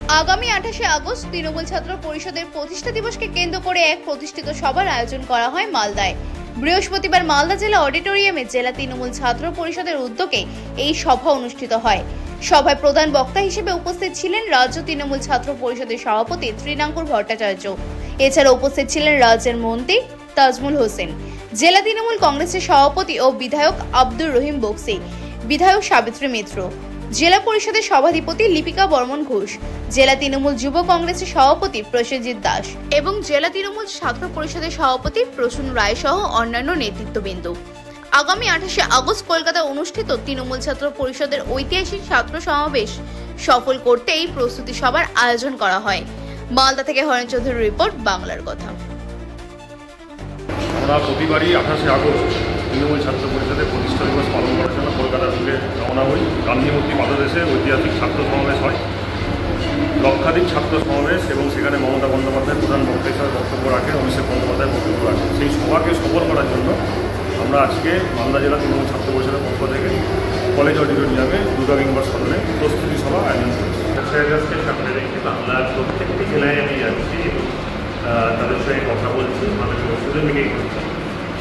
আগামী 28শে আগস্ট তৃণমূল ছাত্র পরিষদের প্রতিষ্ঠা দিবসকে কেন্দ্র করে এক প্রতিষ্ঠিত সভার আয়োজন করা হয় মালদায়। বৃহস্পতিবার মালদা জেলা অডিটোরিয়ামে জেলা তৃণমূল ছাত্র পরিষদের উদ্যোগে এই সভা অনুষ্ঠিত হয়। সভায় প্রধান বক্তা হিসেবে উপস্থিত ছিলেন রাজ্য তৃণমূল ছাত্র পরিষদের সভাপতি তৃণাঙ্কুর ভট্টাচার্য। এছাড়া উপস্থিত ছিলেন রাজ্যের মন্ত্রী তাজমুল হোসেন, জেলা তৃণমূল কংগ্রেসের সভাপতি ও বিধায়ক আব্দুর রহিম বক্সি, বিধায়ক সাবিত্রী মিত্র, জেলা পরিষদের সভাধিপতি লিপিকা বর্মন ঘোষ, জেলা তৃণমূল যুব কংগ্রেসের সভাপতি প্রসেনজিৎ দাস এবং জেলা তৃণমূল ছাত্র পরিষদের সভাপতি প্রসূন রায় সহ অন্যান্য নেতৃত্ববৃন্দ। আগামী 28শে আগস্ট কলকাতায় অনুষ্ঠিত তৃণমূল ছাত্র পরিষদের ঐতিহাসিক ছাত্র সমাবেশ সফল করতে এই প্রস্তুতি সভার আয়োজন করা হয়। মালদা থেকে হরেন চৌধুরীর রিপোর্ট, বাংলার কথা। আমরা প্রতিবারই 28শে আগস্ট তৃণমূল ছাত্র পরিষদের প্রতিষ্ঠা দিবস পালন করার জন্য কলকাতার দিকে রওনা হই। গান্ধী মূর্তি পাদদেশে ঐতিহাসিক ছাত্র সমাবেশ হয়, লক্ষাধিক ছাত্র সমাবেশ, এবং সেখানে মমতা বন্দ্যোপাধ্যায় প্রধান বক্তা হিসেবে বক্তব্য রাখেন, অভিষেক বন্দ্যোপাধ্যায় বক্তব্য রাখেন। সেই সভাকে সফল করার জন্য আমরা আজকে মালদা জেলা তৃণমূল ছাত্র পরিষদের পক্ষ থেকে কলেজ অডিটোরিয়ামে দুর্গা কিংবার সদনে প্রস্তুতি সভা আয়োজন করেছি। 28শে আগস্টকে সামনে রেখে বাংলার প্রত্যেকটি জেলায় আমি যাচ্ছি এবং তাদের সঙ্গে কথা বলছি, মানুষের ওষুধে মিটিং করছি।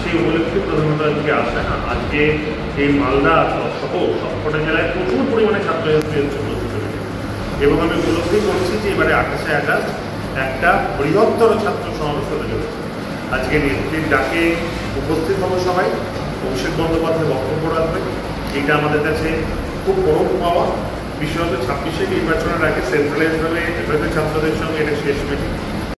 সেই উপলক্ষে প্রধানত আজকে আসা। আজকে এই মালদা সহ সবকটা জেলায় প্রচুর পরিমাণে ছাত্রছাত্রী উপস্থিত হয়েছে এবং আমি উপলব্ধি করছি যে এবারে 28শে আগস্ট একটা বৃহত্তর ছাত্র সমাবেশ হতে চলেছে। আজকে নেত্রীর ডাকে উপস্থিত হবো সবাই, অভিষেক বন্দ্যোপাধ্যায় বক্তব্য রাখবে। এটা আমাদের কাছে খুব বড় পাওয়া। বিশেষত 26শে নির্বাচনের আগে সেন্ট্রালাইজড এভাবে ছাত্রদের সঙ্গে এটা শেষ মিটিং।